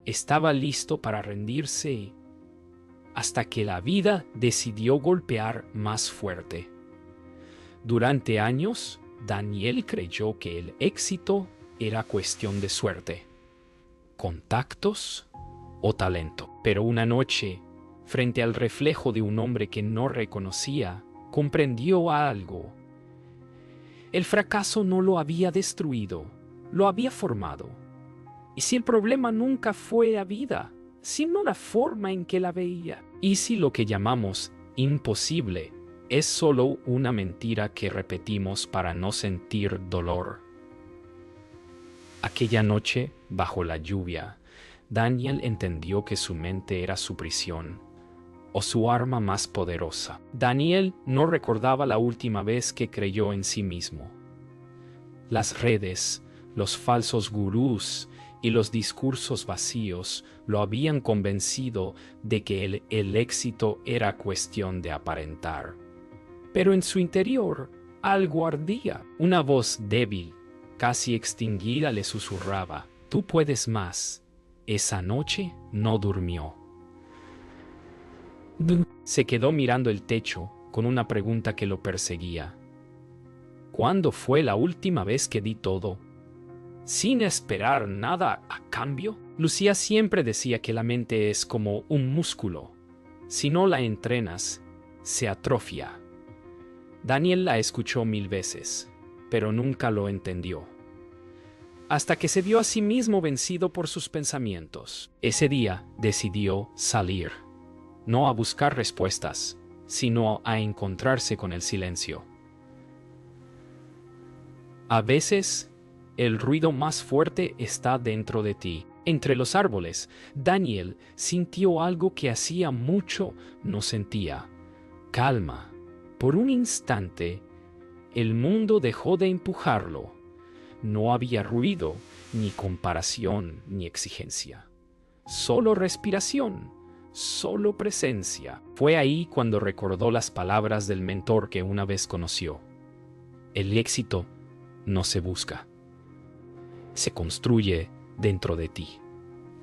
Estaba listo para rendirse hasta que la vida decidió golpear más fuerte. Durante años, Daniel creyó que el éxito era cuestión de suerte, contactos o talento. Pero una noche, frente al reflejo de un hombre que no reconocía, comprendió algo. El fracaso no lo había destruido, lo había formado. Y si el problema nunca fue la vida, sino la forma en que la veía. Y si lo que llamamos imposible es solo una mentira que repetimos para no sentir dolor. Aquella noche, bajo la lluvia, Daniel entendió que su mente era su prisión, o su arma más poderosa. Daniel no recordaba la última vez que creyó en sí mismo. Las redes, los falsos gurús y los discursos vacíos lo habían convencido de que el éxito era cuestión de aparentar. Pero en su interior algo ardía. Una voz débil, casi extinguida, le susurraba: «Tú puedes más». Esa noche no durmió. Se quedó mirando el techo con una pregunta que lo perseguía. ¿Cuándo fue la última vez que di todo, sin esperar nada a cambio? Lucía siempre decía que la mente es como un músculo. Si no la entrenas, se atrofia. Daniel la escuchó 1000 veces, pero nunca lo entendió. Hasta que se vio a sí mismo vencido por sus pensamientos. Ese día decidió salir, no a buscar respuestas, sino a encontrarse con el silencio. A veces, el ruido más fuerte está dentro de ti. Entre los árboles, Daniel sintió algo que hacía mucho no sentía: calma. Por un instante, el mundo dejó de empujarlo. No había ruido, ni comparación, ni exigencia. Solo respiración, solo presencia. Fue ahí cuando recordó las palabras del mentor que una vez conoció: el éxito no se busca, se construye dentro de ti,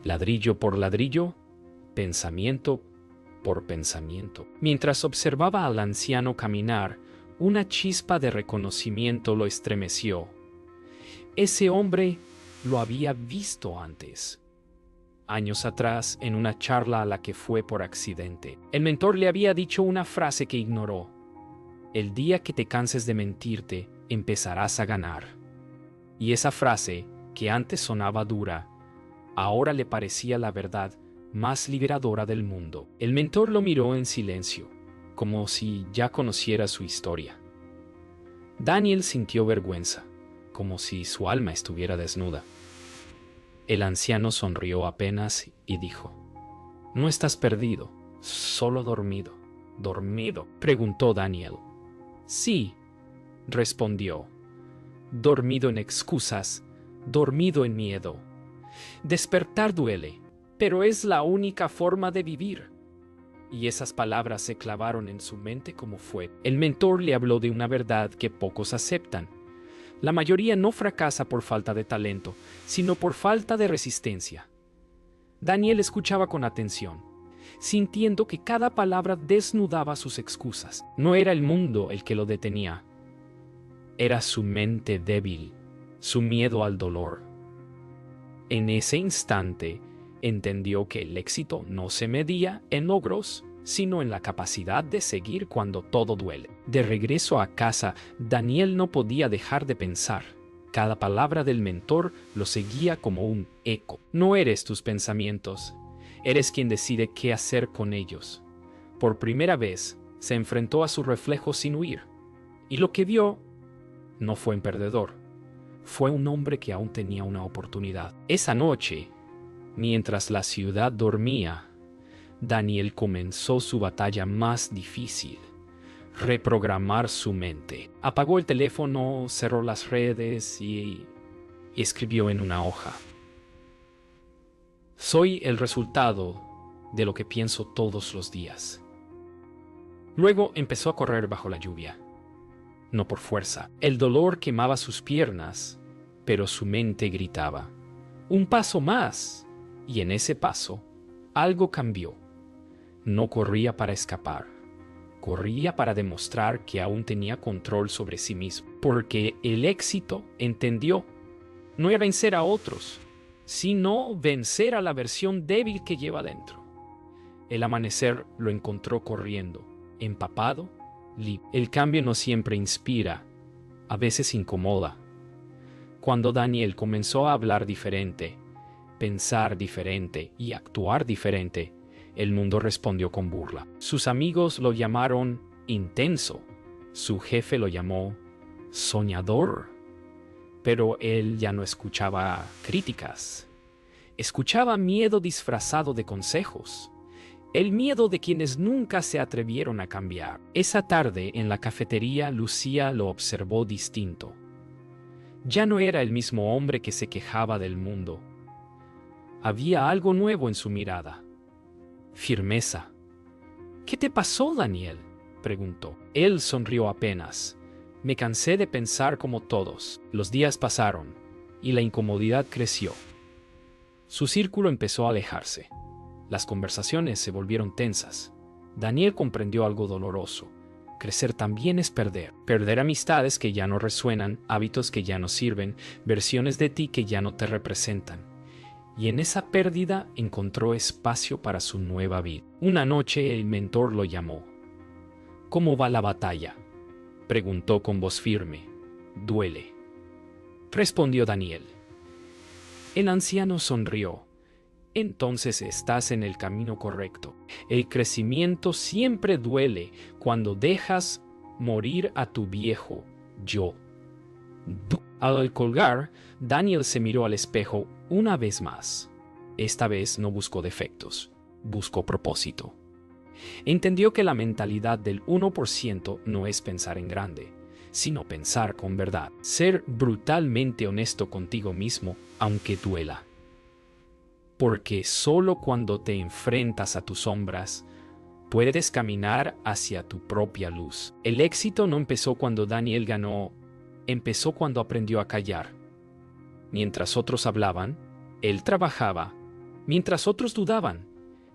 ladrillo por ladrillo, pensamiento por pensamiento. Mientras observaba al anciano caminar, una chispa de reconocimiento lo estremeció. Ese hombre lo había visto antes, años atrás, en una charla a la que fue por accidente. El mentor le había dicho una frase que ignoró: el día que te canses de mentirte, empezarás a ganar. Y esa frase, que antes sonaba dura, ahora le parecía la verdad más liberadora del mundo. El mentor lo miró en silencio, como si ya conociera su historia. Daniel sintió vergüenza, como si su alma estuviera desnuda. El anciano sonrió apenas y dijo: «No estás perdido, solo dormido». «¿Dormido?», preguntó Daniel. «Sí», respondió. «Dormido en excusas, dormido en miedo. Despertar duele, pero es la única forma de vivir». Y esas palabras se clavaron en su mente como fuego. El mentor le habló de una verdad que pocos aceptan: la mayoría no fracasa por falta de talento, sino por falta de resistencia. Daniel escuchaba con atención, sintiendo que cada palabra desnudaba sus excusas. No era el mundo el que lo detenía, era su mente débil, su miedo al dolor. En ese instante, entendió que el éxito no se medía en logros, sino en la capacidad de seguir cuando todo duele. De regreso a casa, Daniel no podía dejar de pensar. Cada palabra del mentor lo seguía como un eco. No eres tus pensamientos, eres quien decide qué hacer con ellos. Por primera vez, se enfrentó a su reflejo sin huir. Y lo que vio no fue un perdedor, fue un hombre que aún tenía una oportunidad. Esa noche, mientras la ciudad dormía, Daniel comenzó su batalla más difícil: reprogramar su mente. Apagó el teléfono, cerró las redes y escribió en una hoja: «Soy el resultado de lo que pienso todos los días». Luego empezó a correr bajo la lluvia. No por fuerza. El dolor quemaba sus piernas, pero su mente gritaba: «Un paso más, Y en ese paso, algo cambió. No corría para escapar. Corría para demostrar que aún tenía control sobre sí mismo. Porque el éxito, entendió, no era vencer a otros, sino vencer a la versión débil que lleva dentro. El amanecer lo encontró corriendo, empapado, libre. El cambio no siempre inspira, a veces incomoda. Cuando Daniel comenzó a hablar diferente, pensar diferente y actuar diferente, el mundo respondió con burla. Sus amigos lo llamaron intenso, su jefe lo llamó soñador, pero él ya no escuchaba críticas. Escuchaba miedo disfrazado de consejos. El miedo de quienes nunca se atrevieron a cambiar. Esa tarde en la cafetería Lucía lo observó distinto. Ya no era el mismo hombre que se quejaba del mundo. Había algo nuevo en su mirada. Firmeza. ¿Qué te pasó, Daniel?, preguntó. Él sonrió apenas. Me cansé de pensar como todos. Los días pasaron y la incomodidad creció. Su círculo empezó a alejarse. Las conversaciones se volvieron tensas. Daniel comprendió algo doloroso. Crecer también es perder. Perder amistades que ya no resuenan, hábitos que ya no sirven, versiones de ti que ya no te representan. Y en esa pérdida encontró espacio para su nueva vida. Una noche el mentor lo llamó. ¿Cómo va la batalla?, preguntó con voz firme. Duele, respondió Daniel. El anciano sonrió. Entonces estás en el camino correcto. El crecimiento siempre duele cuando dejas morir a tu viejo yo. Al colgar, Daniel se miró al espejo una vez más. Esta vez no buscó defectos, buscó propósito. Entendió que la mentalidad del 1% no es pensar en grande, sino pensar con verdad. Ser brutalmente honesto contigo mismo, aunque duela. Porque solo cuando te enfrentas a tus sombras, puedes caminar hacia tu propia luz. El éxito no empezó cuando Daniel ganó, empezó cuando aprendió a callar. Mientras otros hablaban, él trabajaba. Mientras otros dudaban,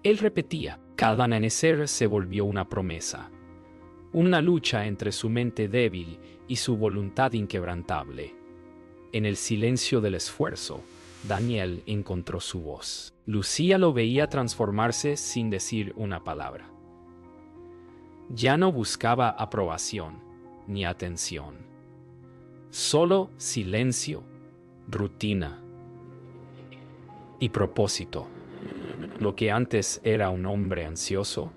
él repetía. Cada amanecer se volvió una promesa. Una lucha entre su mente débil y su voluntad inquebrantable. En el silencio del esfuerzo, Daniel encontró su voz. Lucía lo veía transformarse sin decir una palabra. Ya no buscaba aprobación ni atención. Solo silencio, rutina y propósito. Lo que antes era un hombre ansioso,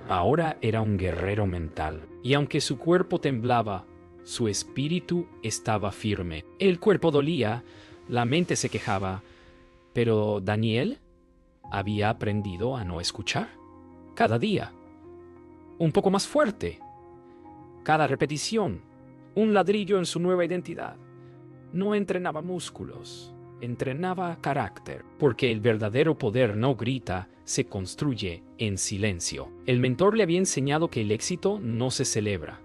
ahora era un guerrero mental. Y aunque su cuerpo temblaba, su espíritu estaba firme. El cuerpo dolía, la mente se quejaba, pero Daniel había aprendido a no escuchar. Cada día, un poco más fuerte. Cada repetición, un ladrillo en su nueva identidad. No entrenaba músculos, entrenaba carácter, porque el verdadero poder no grita, se construye en silencio. El mentor le había enseñado que el éxito no se celebra,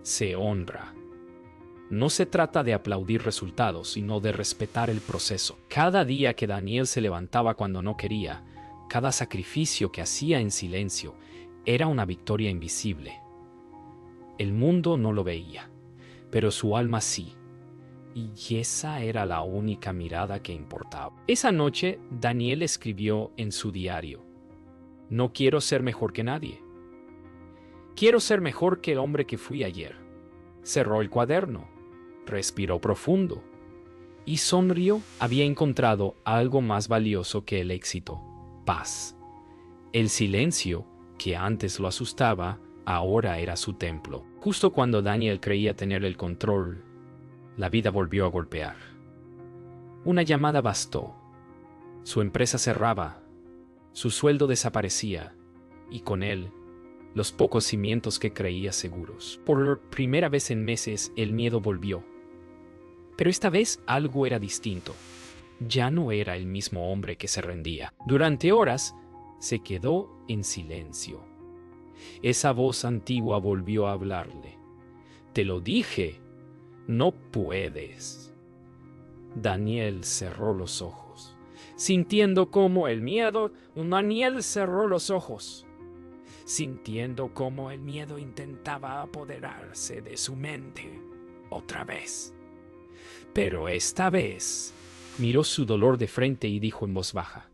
se honra. No se trata de aplaudir resultados, sino de respetar el proceso. Cada día que Daniel se levantaba cuando no quería, cada sacrificio que hacía en silencio, era una victoria invisible. El mundo no lo veía, pero su alma sí. Y esa era la única mirada que importaba. Esa noche, Daniel escribió en su diario: no quiero ser mejor que nadie. Quiero ser mejor que el hombre que fui ayer. Cerró el cuaderno, respiró profundo y sonrió. Había encontrado algo más valioso que el éxito: paz. El silencio, que antes lo asustaba, ahora era su templo. Justo cuando Daniel creía tener el control, la vida volvió a golpear. Una llamada bastó. Su empresa cerraba, su sueldo desaparecía, y con él, los pocos cimientos que creía seguros. Por primera vez en meses, el miedo volvió. Pero esta vez algo era distinto. Ya no era el mismo hombre que se rendía. Durante horas, se quedó en silencio. Esa voz antigua volvió a hablarle. Te lo dije. No puedes. Daniel cerró los ojos. Sintiendo cómo el miedo, Daniel cerró los ojos, sintiendo cómo el miedo intentaba apoderarse de su mente otra vez. Pero esta vez miró su dolor de frente y dijo en voz baja: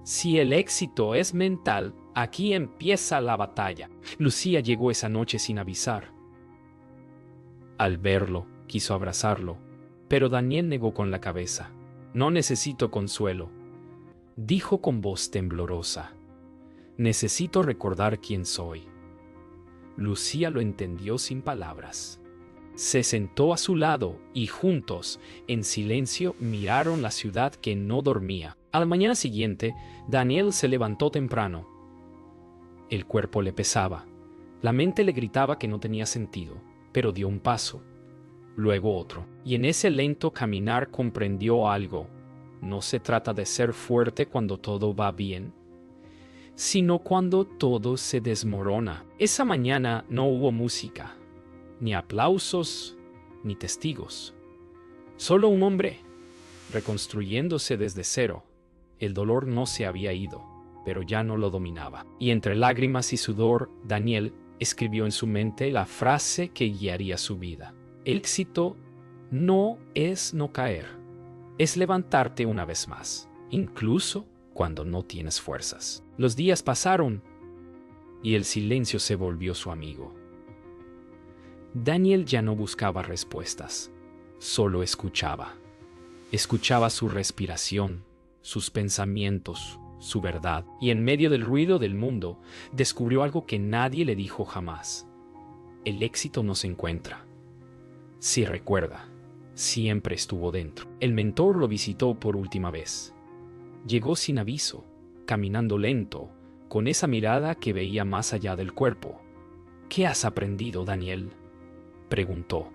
si el éxito es mental, aquí empieza la batalla. Lucía llegó esa noche sin avisar. Al verlo, quiso abrazarlo, pero Daniel negó con la cabeza. No necesito consuelo, dijo con voz temblorosa. Necesito recordar quién soy. Lucía lo entendió sin palabras. Se sentó a su lado y juntos, en silencio, miraron la ciudad que no dormía. A la mañana siguiente, Daniel se levantó temprano. El cuerpo le pesaba. La mente le gritaba que no tenía sentido, pero dio un paso, luego otro. Y en ese lento caminar comprendió algo. No se trata de ser fuerte cuando todo va bien, sino cuando todo se desmorona. Esa mañana no hubo música, ni aplausos, ni testigos. Solo un hombre, reconstruyéndose desde cero. El dolor no se había ido, pero ya no lo dominaba. Y entre lágrimas y sudor, Daniel escribió en su mente la frase que guiaría su vida. El éxito no es no caer, es levantarte una vez más, incluso cuando no tienes fuerzas. Los días pasaron y el silencio se volvió su amigo. Daniel ya no buscaba respuestas, solo escuchaba. Escuchaba su respiración, sus pensamientos, su verdad. Y en medio del ruido del mundo, descubrió algo que nadie le dijo jamás. El éxito no se encuentra. Si recuerda, siempre estuvo dentro. El mentor lo visitó por última vez. Llegó sin aviso, caminando lento, con esa mirada que veía más allá del cuerpo. ¿Qué has aprendido, Daniel?, preguntó.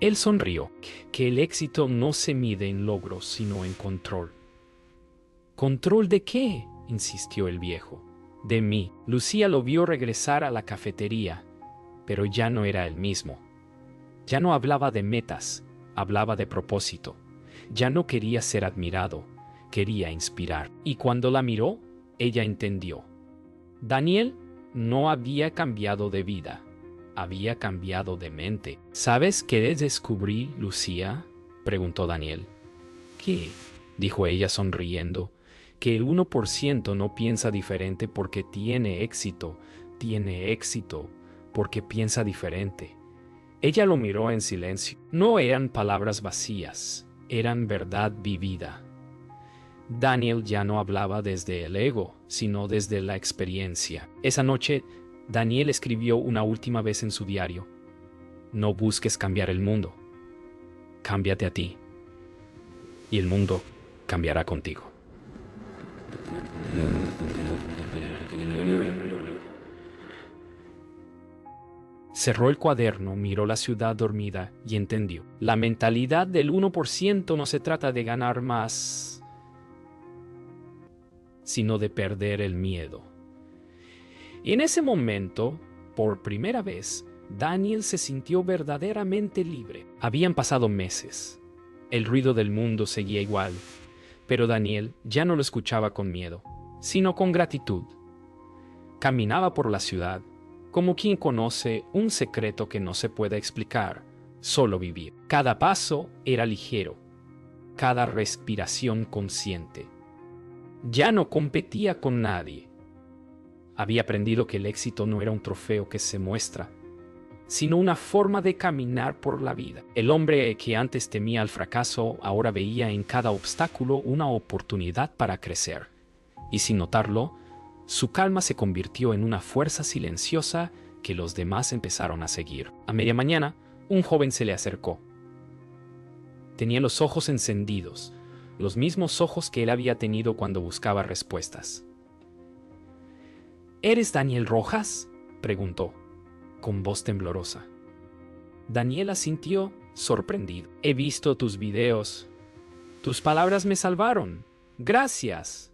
Él sonrió. Que el éxito no se mide en logros, sino en control. ¿Control de qué?, insistió el viejo. De mí. Lucía lo vio regresar a la cafetería, pero ya no era el mismo. Ya no hablaba de metas, hablaba de propósito. Ya no quería ser admirado, quería inspirar. Y cuando la miró, ella entendió. Daniel no había cambiado de vida, había cambiado de mente. ¿Sabes qué descubrí, Lucía?, preguntó Daniel. ¿Qué?, dijo ella sonriendo. Que el 1% no piensa diferente porque tiene éxito porque piensa diferente. Ella lo miró en silencio. No eran palabras vacías, eran verdad vivida. Daniel ya no hablaba desde el ego, sino desde la experiencia. Esa noche, Daniel escribió una última vez en su diario: no busques cambiar el mundo, cámbiate a ti, y el mundo cambiará contigo. Cerró el cuaderno, miró la ciudad dormida y entendió. La mentalidad del 1% no se trata de ganar más, sino de perder el miedo. Y en ese momento, por primera vez, Daniel se sintió verdaderamente libre. Habían pasado meses. El ruido del mundo seguía igual, pero Daniel ya no lo escuchaba con miedo, sino con gratitud. Caminaba por la ciudad como quien conoce un secreto que no se puede explicar, solo vivir. Cada paso era ligero, cada respiración consciente. Ya no competía con nadie. Había aprendido que el éxito no era un trofeo que se muestra, sino una forma de caminar por la vida. El hombre que antes temía el fracaso ahora veía en cada obstáculo una oportunidad para crecer. Y sin notarlo, su calma se convirtió en una fuerza silenciosa que los demás empezaron a seguir. A media mañana, un joven se le acercó. Tenía los ojos encendidos, los mismos ojos que él había tenido cuando buscaba respuestas. ¿Eres Daniel Rojas?, preguntó, con voz temblorosa. Daniel asintió, sorprendido. He visto tus videos. Tus palabras me salvaron. Gracias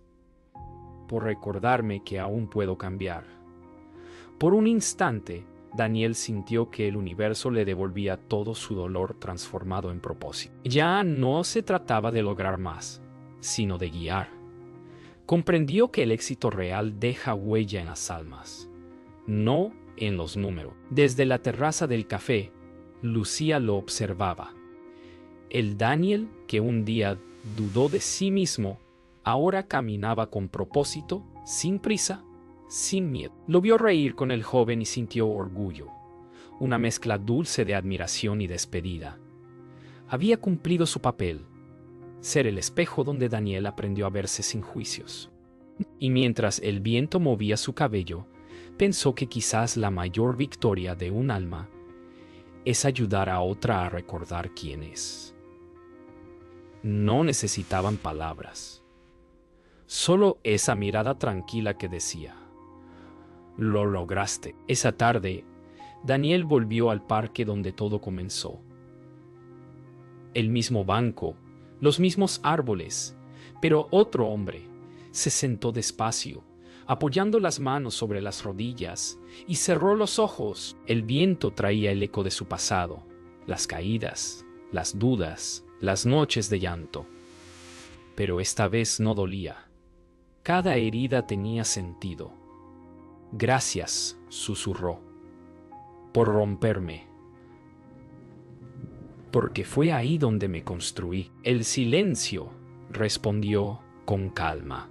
por recordarme que aún puedo cambiar. Por un instante, Daniel sintió que el universo le devolvía todo su dolor transformado en propósito. Ya no se trataba de lograr más, sino de guiar. Comprendió que el éxito real deja huella en las almas, no en los números. Desde la terraza del café, Lucía lo observaba. El Daniel, que un día dudó de sí mismo, ahora caminaba con propósito, sin prisa, sin miedo. Lo vio reír con el joven y sintió orgullo, una mezcla dulce de admiración y despedida. Había cumplido su papel, ser el espejo donde Daniel aprendió a verse sin juicios. Y mientras el viento movía su cabello, pensó que quizás la mayor victoria de un alma es ayudar a otra a recordar quién es. No necesitaban palabras, solo esa mirada tranquila que decía: lo lograste. Esa tarde, Daniel volvió al parque donde todo comenzó. El mismo banco, los mismos árboles, pero otro hombre se sentó despacio, apoyando las manos sobre las rodillas, y cerró los ojos. El viento traía el eco de su pasado, las caídas, las dudas, las noches de llanto. Pero esta vez no dolía. Cada herida tenía sentido. Gracias, susurró, por romperme, porque fue ahí donde me construí. El silencio, respondió con calma,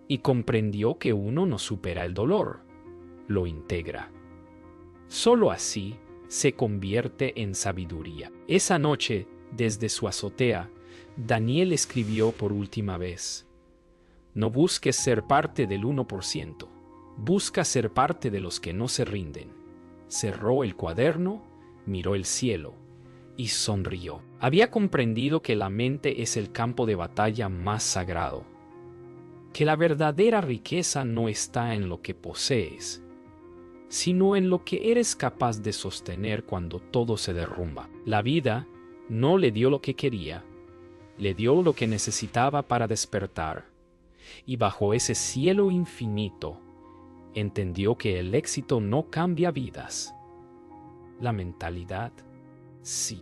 y comprendió que uno no supera el dolor, lo integra. Solo así se convierte en sabiduría. Esa noche, desde su azotea, Daniel escribió por última vez: no busques ser parte del 1%, busca ser parte de los que no se rinden. Cerró el cuaderno, miró el cielo y sonrió. Había comprendido que la mente es el campo de batalla más sagrado, que la verdadera riqueza no está en lo que posees, sino en lo que eres capaz de sostener cuando todo se derrumba. La vida no le dio lo que quería, le dio lo que necesitaba para despertar, y bajo ese cielo infinito entendió que el éxito no cambia vidas, la mentalidad sí.